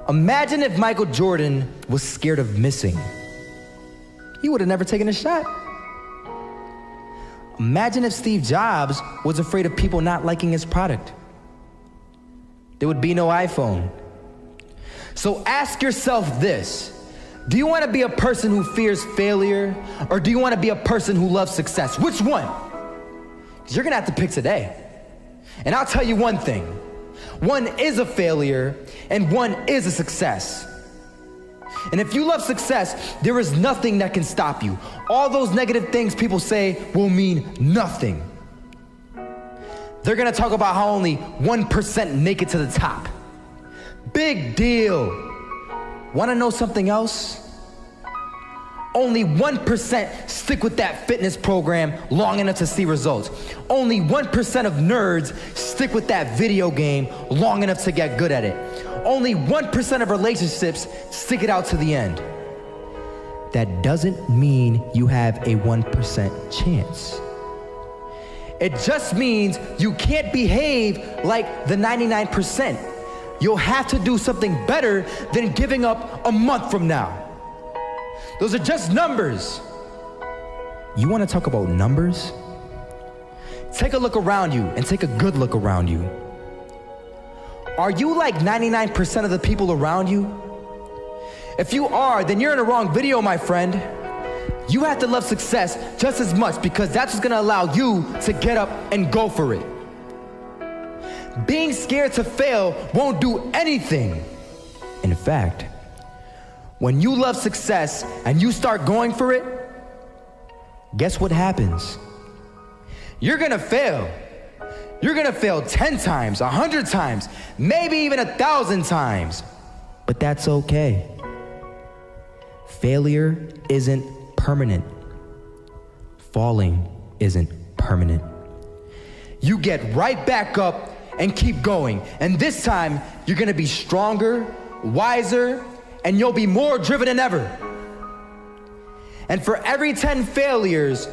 Imagine if Michael Jordan was scared of missing. He would have never taken a shot. Imagine if Steve Jobs was afraid of people not liking his product. There would be no iPhone. So ask yourself this: do you want to be a person who fears failure, or do you want to be a person who loves success? Which one? Because you're going to have to pick today. And I'll tell you one thing: one is a failure and one is a success. And if you love success, there is nothing that can stop you. All those negative things people say will mean nothing. They're gonna talk about how only 1% make it to the top. Big deal. Wanna know something else? Only 1% stick with that fitness program long enough to see results. Only 1% of nerds stick with that video game long enough to get good at it. Only 1% of relationships stick it out to the end. That doesn't mean you have a 1% chance. It just means you can't behave like the 99%. You'll have to do something better than giving up a month from now. Those are just numbers. You want to talk about numbers? Take a look around you and take a good look around you. Are you like 99% of the people around you? If you are, then you're in the wrong video, my friend. You have to love success just as much, because that's what's gonna allow you to get up and go for it. Being scared to fail won't do anything. In fact, when you love success and you start going for it, guess what happens? You're gonna fail. You're gonna fail 10 times, 100 times, maybe even 1,000 times. But that's okay. Failure isn't permanent. Falling isn't permanent. You get right back up and keep going. And this time, you're gonna be stronger, wiser, and you'll be more driven than ever. And for every 10 failures,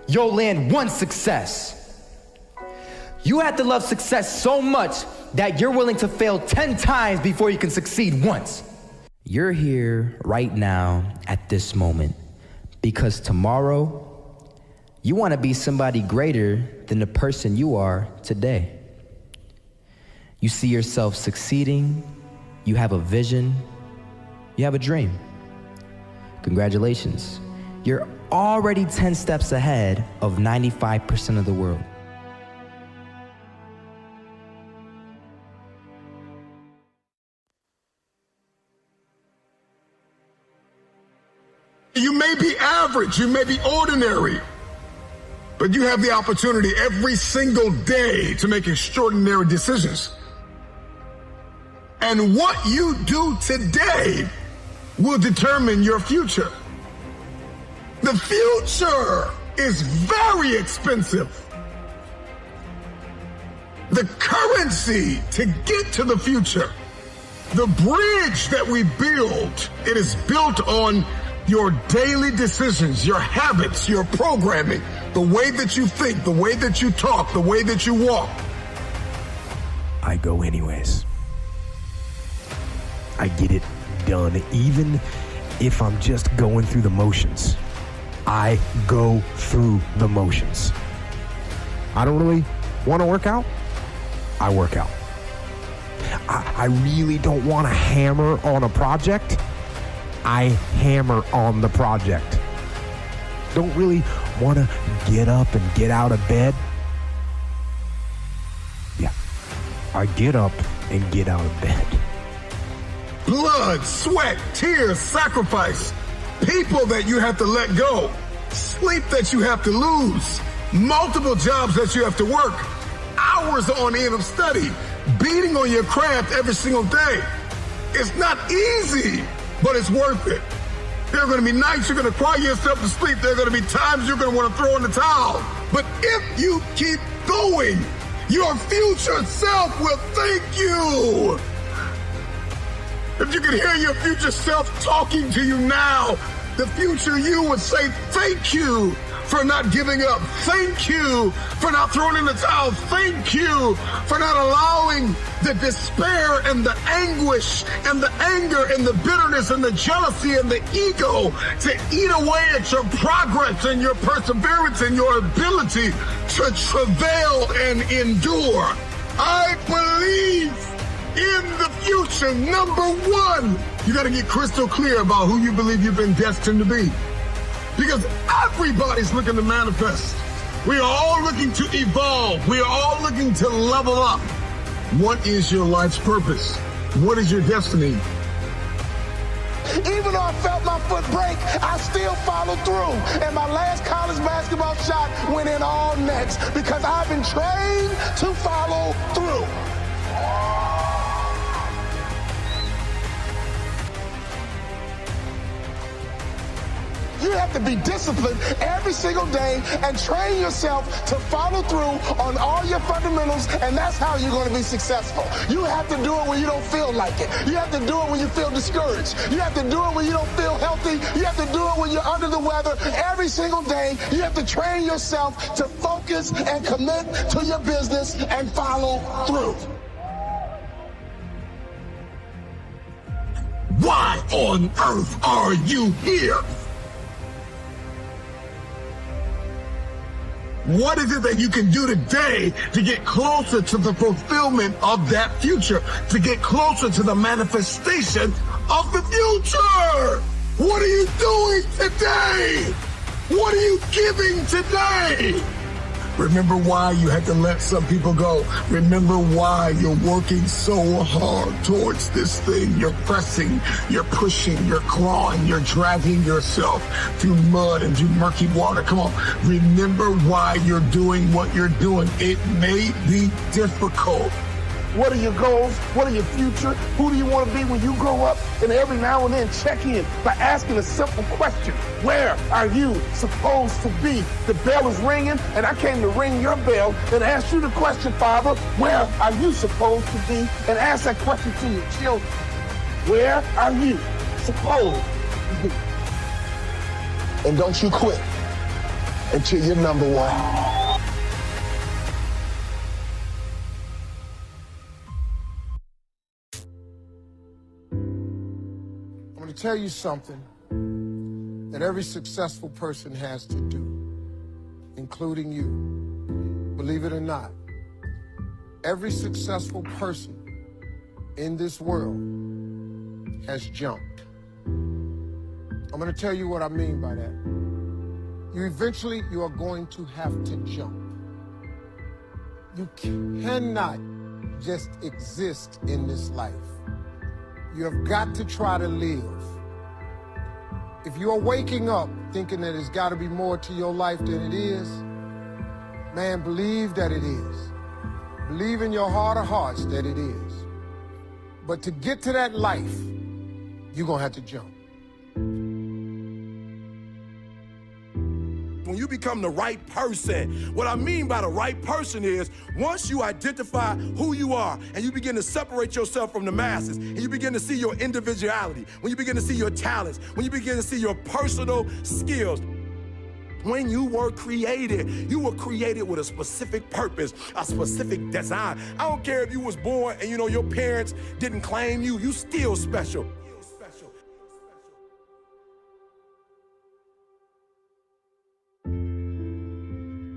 you'll land one success. You have to love success so much that you're willing to fail 10 times before you can succeed once. You're here right now at this moment because tomorrow you want to be somebody greater than the person you are today. You see yourself succeeding, you have a vision, you have a dream. Congratulations. You're already 10 steps ahead of 95% of the world. You may be average, you may be ordinary, but you have the opportunity every single day to make extraordinary decisions. And what you do today will determine your future. The future is very expensive. The currency to get to the future, the bridge that we build, it is built on your daily decisions, your habits, your programming, the way that you think, the way that you talk, the way that you walk. I go anyways. I get it done, even if I'm just going through the motions. I go through the motions. I don't really want to work out. I work out. I really don't want to hammer on a project. I hammer on the project. Don't really want to get up and get out of bed. Yeah, I get up and get out of bed. Blood, sweat, tears, sacrifice, people that you have to let go, sleep that you have to lose, multiple jobs that you have to work, hours on end of study, beating on your craft every single day. It's not easy, but it's worth it. There are going to be nights you're going to cry yourself to sleep. There are going to be times you're going to want to throw in the towel. But if you keep going, your future self will thank you. If you could hear your future self talking to you now, the future you would say thank you for not giving up. Thank you for not throwing in the towel. Thank you for not allowing the despair and the anguish and the anger and the bitterness and the jealousy and the ego to eat away at your progress and your perseverance and your ability to travail and endure. I believe in the future. Number one, you got to get crystal clear about who you believe you've been destined to be. Because everybody's looking to manifest. We are all looking to evolve. We are all looking to level up. What is your life's purpose? What is your destiny? Even though I felt my foot break, I still followed through. And my last college basketball shot went in all nets because I've been trained to follow through. You have to be disciplined every single day and train yourself to follow through on all your fundamentals, and that's how you're going to be successful. You have to do it when you don't feel like it. You have to do it when you feel discouraged. You have to do it when you don't feel healthy. You have to do it when you're under the weather. Every single day, you have to train yourself to focus and commit to your business and follow through. Why on earth are you here? What is it that you can do today to get closer to the fulfillment of that future, to get closer to the manifestation of the future? What are you doing today? What are you giving today? Remember why you had to let some people go. Remember why you're working so hard towards this thing. You're pressing, you're pushing, you're clawing, you're dragging yourself through mud and through murky water. Come on. Remember why you're doing what you're doing. It may be difficult. What are your goals? What are your future? Who do you want to be when you grow up? And every now and then check in by asking a simple question. Where are you supposed to be? The bell is ringing, and I came to ring your bell and ask you the question, Father. Where are you supposed to be? And ask that question to your children. Where are you supposed to be? And don't you quit until you're number one. I'm going to tell you something that every successful person has to do, including you. Believe it or not, every successful person in this world has jumped. I'm going to tell you what I mean by that. You are going to have to jump. You cannot just exist in this life. You have got to try to live. If you are waking up thinking that there's got to be more to your life than it is, man, believe that it is. Believe in your heart of hearts that it is. But to get to that life, you're going to have to jump. When you become the right person, what I mean by the right person is once you identify who you are and you begin to separate yourself from the masses and you begin to see your individuality, when you begin to see your talents, when you begin to see your personal skills. When you were created with a specific purpose, a specific design. I don't care if you was born and your parents didn't claim you, you still special.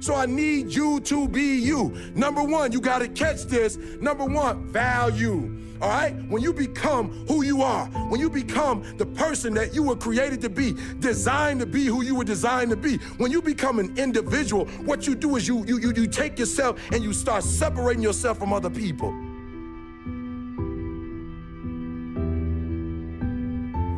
So I need you to be you. Number one, you gotta catch this. Number one, value. All right? When you become who you are, when you become the person that you were created to be, designed to be who you were designed to be, when you become an individual, what you do is you take yourself and you start separating yourself from other people.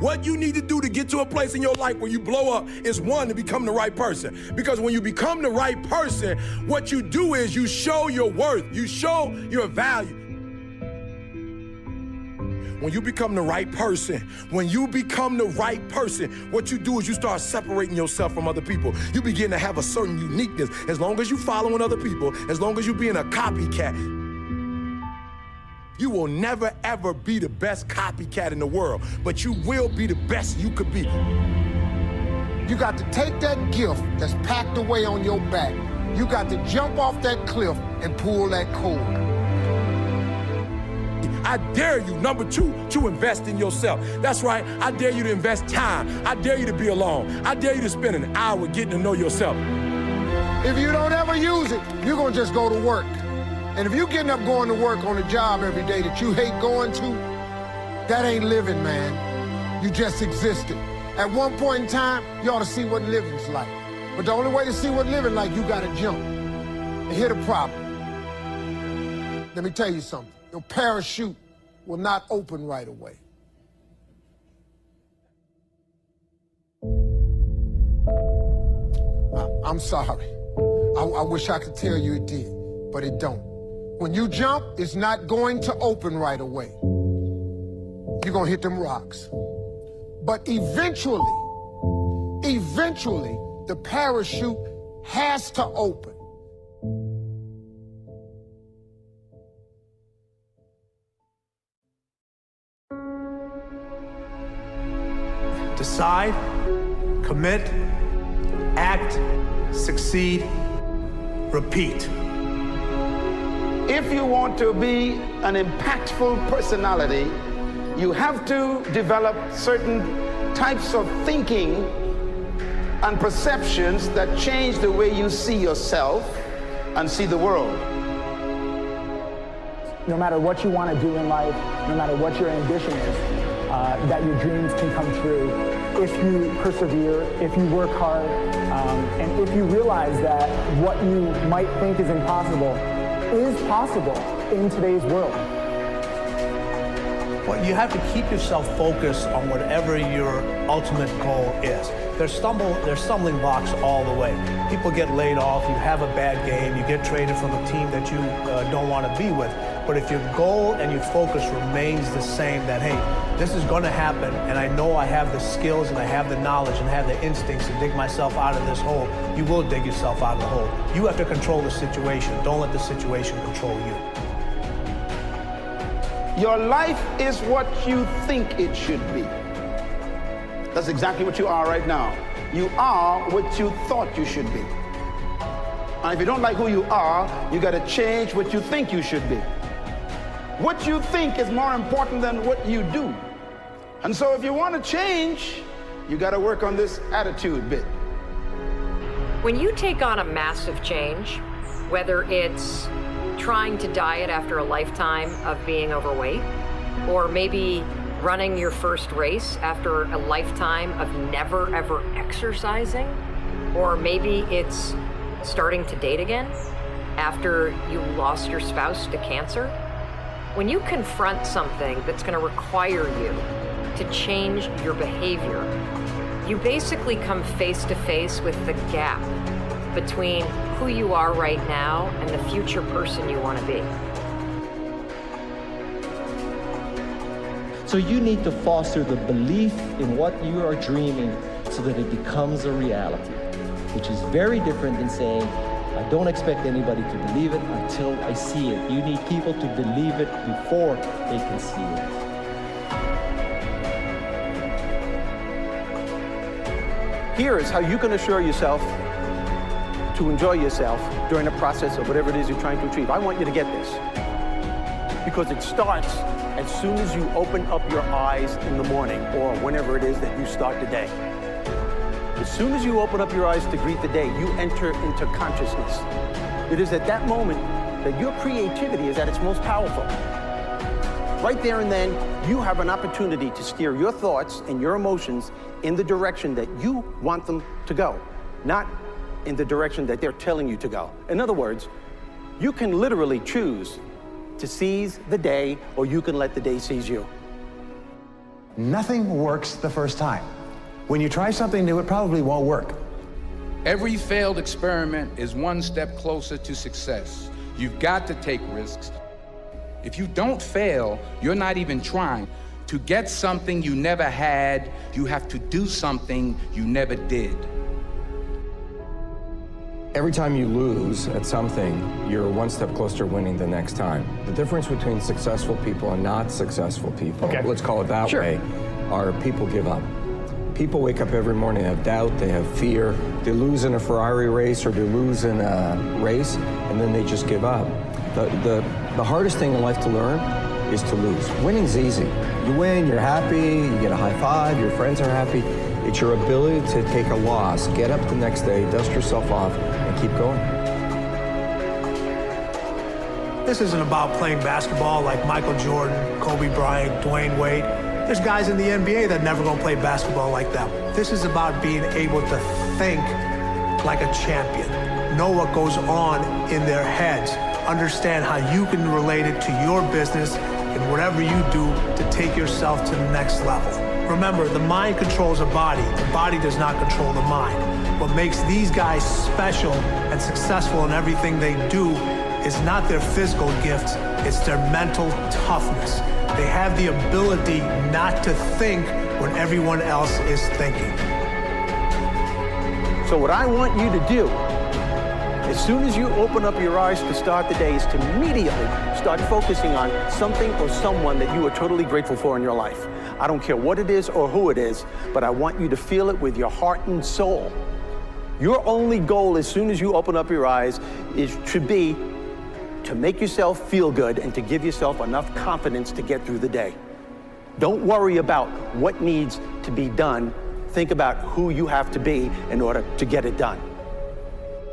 What you need to do to get to a place in your life where you blow up is one, to become the right person. Because when you become the right person, what you do is you show your worth, you show your value. When you become the right person, what you do is you start separating yourself from other people. You begin to have a certain uniqueness. As long as you following other people, as long as you being a copycat, you will never, ever be the best copycat in the world, but you will be the best you could be. You got to take that gift that's packed away on your back. You got to jump off that cliff and pull that cord. I dare you, number two, to invest in yourself. That's right, I dare you to invest time. I dare you to be alone. I dare you to spend an hour getting to know yourself. If you don't ever use it, you're gonna just go to work. And if you're getting up going to work on a job every day that you hate going to, that ain't living, man. You just existed. At one point in time, you ought to see what living's like. But the only way to see what living like, you gotta jump. And here's the problem. Let me tell you something. Your parachute will not open right away. I'm sorry. I wish I could tell you it did, but it don't. When you jump, it's not going to open right away. You're gonna hit them rocks. But eventually, the parachute has to open. Decide, commit, act, succeed, repeat. If you want to be an impactful personality, you have to develop certain types of thinking and perceptions that change the way you see yourself and see the world. No matter what you want to do in life, no matter what your ambition is, that your dreams can come true if you persevere, if you work hard, and if you realize that what you might think is impossible is possible in today's world. Well, you have to keep yourself focused on whatever your ultimate goal is. There's stumbling blocks all the way. People get laid off, you have a bad game, you get traded from a team that you don't want to be with. But if your goal and your focus remains the same, that, hey, this is going to happen, and I know I have the skills and I have the knowledge and I have the instincts to dig myself out of this hole, you will dig yourself out of the hole. You have to control the situation. Don't let the situation control you. Your life is what you think it should be. That's exactly what you are right now. You are what you thought you should be. And if you don't like who you are, you got to change what you think you should be. What you think is more important than what you do. And so if you want to change, you got to work on this attitude bit. When you take on a massive change, whether it's trying to diet after a lifetime of being overweight, or maybe running your first race after a lifetime of never ever exercising, or maybe it's starting to date again after you lost your spouse to cancer, when you confront something that's going to require you to change your behavior, you basically come face to face with the gap between who you are right now and the future person you want to be. So you need to foster the belief in what you are dreaming so that it becomes a reality, which is very different than saying, I don't expect anybody to believe it until I see it. You need people to believe it before they can see it. Here is how you can assure yourself to enjoy yourself during the process of whatever it is you're trying to achieve. I want you to get this, because it starts as soon as you open up your eyes in the morning, or whenever it is that you start the day. As soon as you open up your eyes to greet the day, you enter into consciousness. It is at that moment that your creativity is at its most powerful. Right there and then, you have an opportunity to steer your thoughts and your emotions in the direction that you want them to go, not in the direction that they're telling you to go. In other words, you can literally choose to seize the day, or you can let the day seize you. Nothing works the first time. When you try something new, it probably won't work. Every failed experiment is one step closer to success. You've got to take risks. If you don't fail, you're not even trying. To get something you never had, you have to do something you never did. Every time you lose at something, you're one step closer to winning the next time. The difference between successful people and not successful people, let's call it that way, are people give up. People wake up every morning, they have doubt, they have fear. They lose in a Ferrari race or they lose in a race, and then they just give up. The hardest thing in life to learn is to lose. Winning's easy. You win, you're happy, you get a high five, your friends are happy. It's your ability to take a loss, get up the next day, dust yourself off, and keep going. This isn't about playing basketball like Michael Jordan, Kobe Bryant, Dwayne Wade. There's guys in the NBA that never gonna play basketball like them. This is about being able to think like a champion, know what goes on in their heads, understand how you can relate it to your business and whatever you do to take yourself to the next level. Remember, the mind controls the body does not control the mind. What makes these guys special and successful in everything they do is not their physical gifts, it's their mental toughness. They have the ability not to think when everyone else is thinking. So what I want you to do, as soon as you open up your eyes to start the day, is to immediately start focusing on something or someone that you are totally grateful for in your life. I don't care what it is or who it is, but I want you to feel it with your heart and soul. Your only goal as soon as you open up your eyes should be to make yourself feel good and to give yourself enough confidence to get through the day. Don't worry about what needs to be done. Think about who you have to be in order to get it done.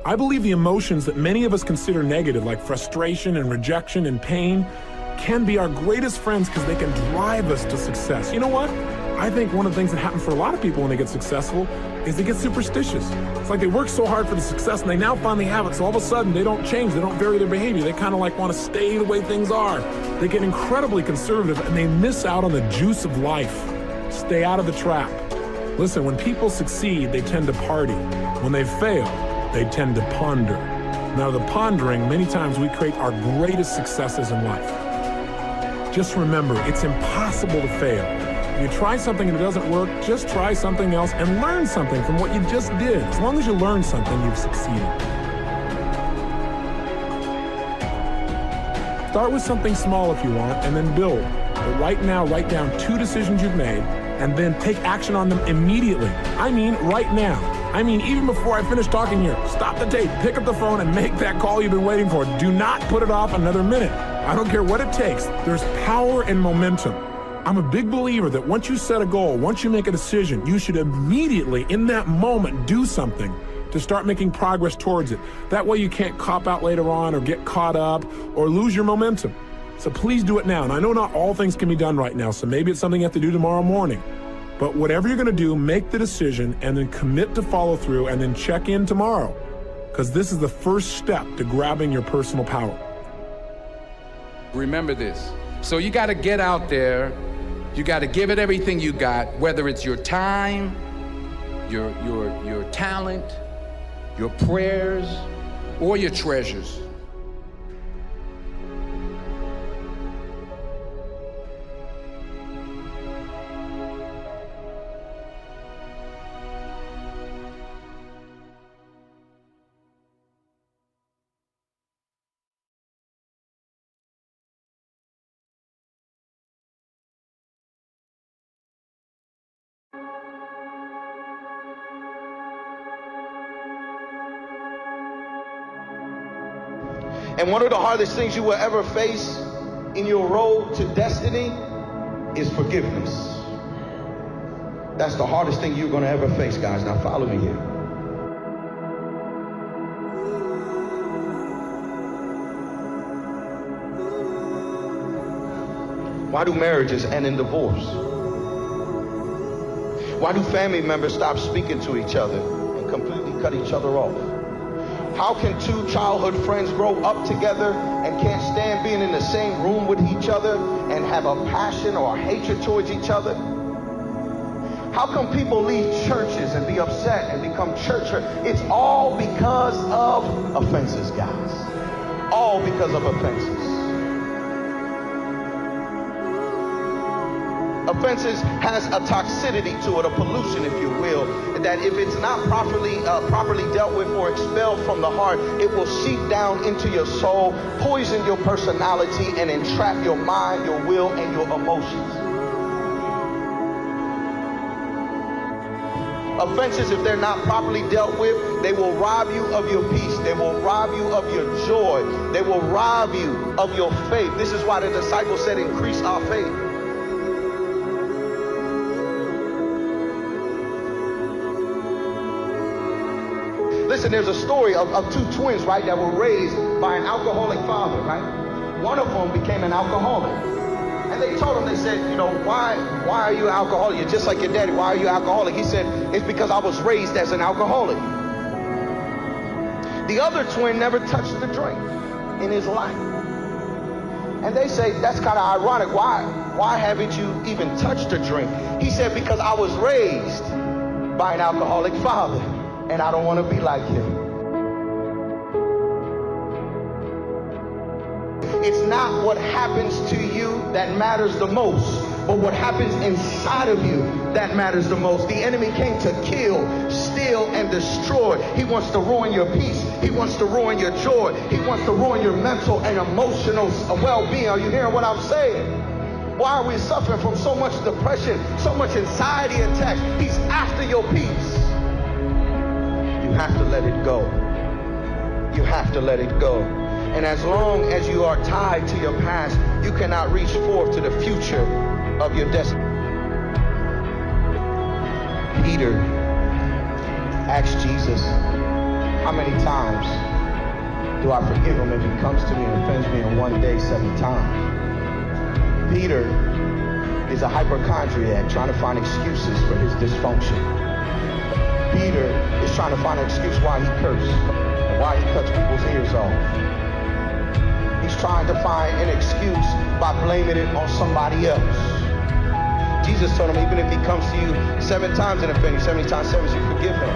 I believe the emotions that many of us consider negative, like frustration and rejection and pain, can be our greatest friends because they can drive us to success. You know what? I think one of the things that happens for a lot of people when they get successful is they get superstitious. It's like they work so hard for the success and they now finally have it, so all of a sudden they don't change, they don't vary their behavior, they kind of like want to stay the way things are. They get incredibly conservative and they miss out on the juice of life. Stay out of the trap. Listen, when people succeed, they tend to party. When they fail, they tend to ponder. Now, the pondering, many times we create our greatest successes in life. Just remember, it's impossible to fail. If you try something and it doesn't work, just try something else and learn something from what you just did. As long as you learn something, you've succeeded. Start with something small if you want, and then build. But right now, write down 2 decisions you've made, and then take action on them immediately. I mean, right now. I mean, even before I finish talking here, stop the tape, pick up the phone, and make that call you've been waiting for. Do not put it off another minute. I don't care what it takes. There's power in momentum. I'm a big believer that once you set a goal, once you make a decision, you should immediately, in that moment, do something to start making progress towards it. That way you can't cop out later on or get caught up or lose your momentum. So please do it now. And I know not all things can be done right now, so maybe it's something you have to do tomorrow morning. But whatever you're gonna do, make the decision and then commit to follow through and then check in tomorrow. Because this is the first step to grabbing your personal power. Remember this. So you got to get out there. You got to give it everything you got, whether it's your time, your talent, your prayers, or your treasures. And one of the hardest things you will ever face in your road to destiny is forgiveness. That's the hardest thing you're going to ever face, guys. Now follow me here. Why do marriages end in divorce? Why do family members stop speaking to each other and completely cut each other off? How can 2 childhood friends grow up together and can't stand being in the same room with each other and have a passion or a hatred towards each other? How come people leave churches and be upset and become church hurt? It's all because of offenses, guys. All because of offenses. Offenses has a toxicity to it, a pollution, if you will, that if it's not properly dealt with or expelled from the heart, it will seep down into your soul, poison your personality, and entrap your mind, your will, and your emotions. Offenses, if they're not properly dealt with, they will rob you of your peace. They will rob you of your joy. They will rob you of your faith. This is why the disciples said, increase our faith. Listen, there's a story of two twins, right, that were raised by an alcoholic father, right? One of them became an alcoholic. And they told him, they said, you know, why are you an alcoholic? You're just like your daddy. Why are you alcoholic? He said, it's because I was raised as an alcoholic. The other twin never touched the drink in his life. And they say, that's kind of ironic. Why haven't you even touched a drink? He said, because I was raised by an alcoholic father, and I don't want to be like him. It's not what happens to you that matters the most, but what happens inside of you that matters the most. The enemy came to kill, steal, and destroy. He wants to ruin your peace. He wants to ruin your joy. He wants to ruin your mental and emotional well-being. Are you hearing what I'm saying? Why are we suffering from so much depression, so much anxiety attacks? He's after your peace. You have to let it go. You have to let it go. And as long as you are tied to your past, you cannot reach forth to the future of your destiny. Peter asked Jesus, how many times do I forgive him if he comes to me and offends me in one day 7 times? Peter is a hypochondriac trying to find excuses for his dysfunction. Peter is trying to find an excuse why he cursed and why he cuts people's ears off. He's trying to find an excuse by blaming it on somebody else. Jesus told him, even if he comes to you 7 times and offends you, 70 times 7, you forgive him.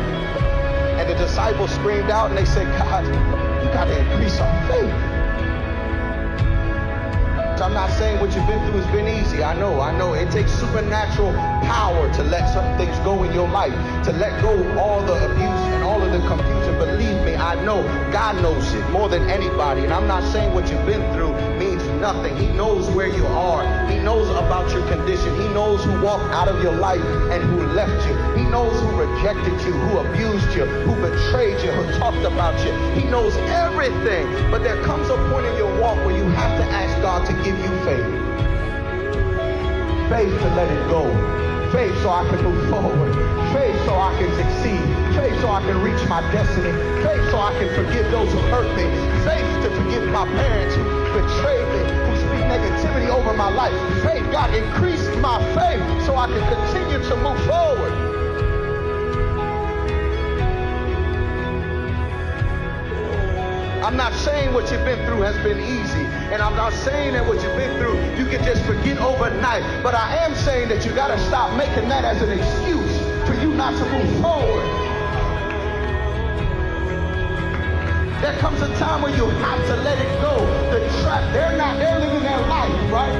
And the disciples screamed out and they said, God, you got to increase our faith. I'm not saying what you've been through has been easy. I know. It takes supernatural power to let some things go in your life, to let go of all the abuse and all of the confusion. Believe me, I know God knows it more than anybody. And I'm not saying what you've been through means nothing. He knows where you are. He knows about your condition. He knows who walked out of your life and who left you. He knows who rejected you, who abused you, who betrayed you, who talked about you. He knows everything. But there comes a point in your walk where you have to ask God to give you faith. Faith to let it go. Faith so I can move forward. Faith so I can succeed. Faith so I can reach my destiny. Faith so I can forgive those who hurt me. Faith to forgive my parents who betrayed me, who speak negativity over my life. Faith, God, increase my faith so I can continue to move forward. I'm not saying what you've been through has been easy, and I'm not saying that what you've been through you can just forget overnight, but I am saying that you got to stop making that as an excuse for you not to move forward. There comes a time where you have to let it go. The trap, they're living their life, right?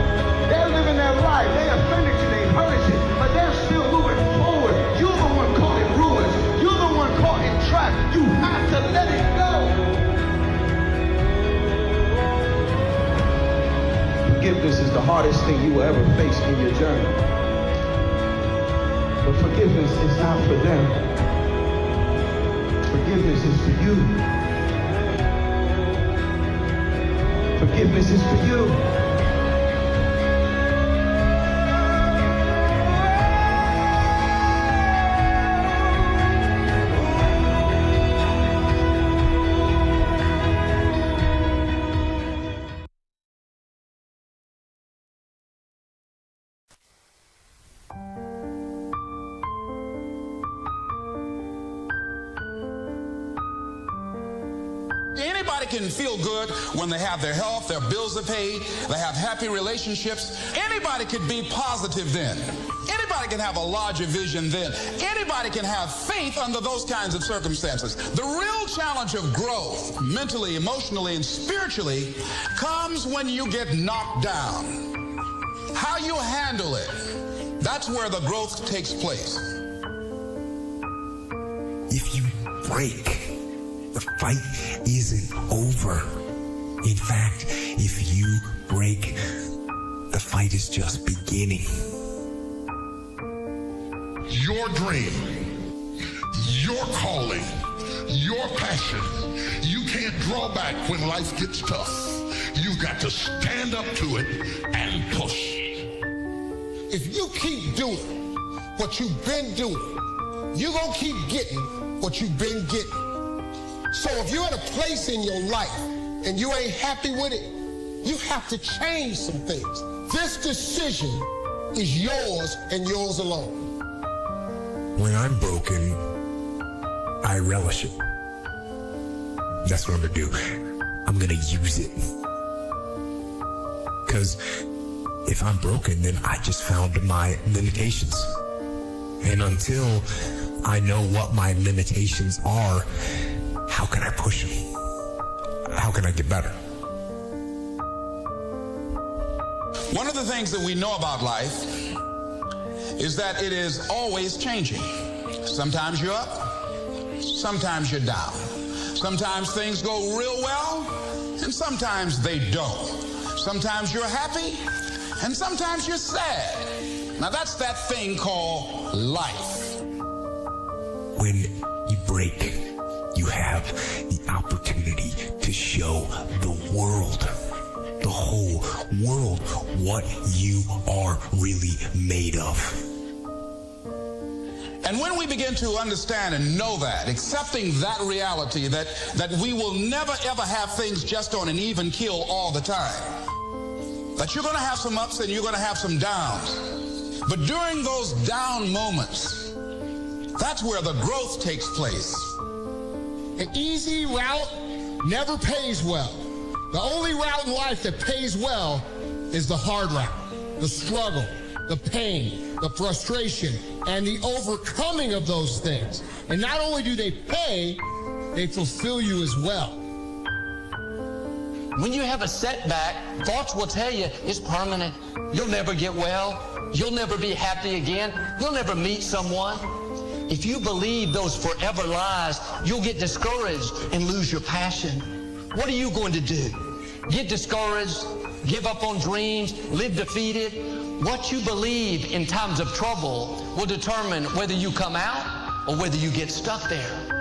They're living their life. They offended you, they hurt you, but they're still moving forward. You're the one caught in ruins. You're the one caught in trap. You have to let it go. Forgiveness is the hardest thing you will ever face in your journey. But forgiveness is not for them. Forgiveness is for you. Forgiveness is for you. Anybody can feel good when they have their health, their bills are paid, they have happy relationships. Anybody could be positive then. Anybody can have a larger vision then. Anybody can have faith under those kinds of circumstances. The real challenge of growth, mentally, emotionally, and spiritually, comes when you get knocked down. How you handle it, that's where the growth takes place. If you break, the fight isn't over. In fact, if you break, the fight is just beginning. Your dream your calling, your passion. You can't draw back when life gets tough. You've got to stand up to it and push. If you keep doing what you've been doing, you're going to keep getting what you've been getting. So if you're in a place in your life and you ain't happy with it, you have to change some things. This decision is yours and yours alone. When I'm broken, I relish it. That's what I'm gonna do. I'm gonna use it. Because if I'm broken, then I just found my limitations. And until I know what my limitations are, how can I push them? How can I get better? One of the things that we know about life is that it is always changing. Sometimes you're up, sometimes you're down. Sometimes things go real well, and sometimes they don't. Sometimes you're happy, and sometimes you're sad. Now that's that thing called life. When you break, you have the opportunity to show the world, the whole world, what you are really made of. And when we begin to understand and know that, accepting that reality that we will never ever have things just on an even keel all the time, that you're going to have some ups and you're going to have some downs. But during those down moments, that's where the growth takes place. An easy route never pays well. The only route in life that pays well is the hard route, the struggle, the pain, the frustration, and the overcoming of those things. And not only do they pay, they fulfill you as well. When you have a setback, thoughts will tell you it's permanent. You'll never get well. You'll never be happy again. You'll never meet someone. If you believe those forever lies, you'll get discouraged and lose your passion. What are you going to do? Get discouraged, give up on dreams, live defeated? What you believe in times of trouble will determine whether you come out or whether you get stuck there.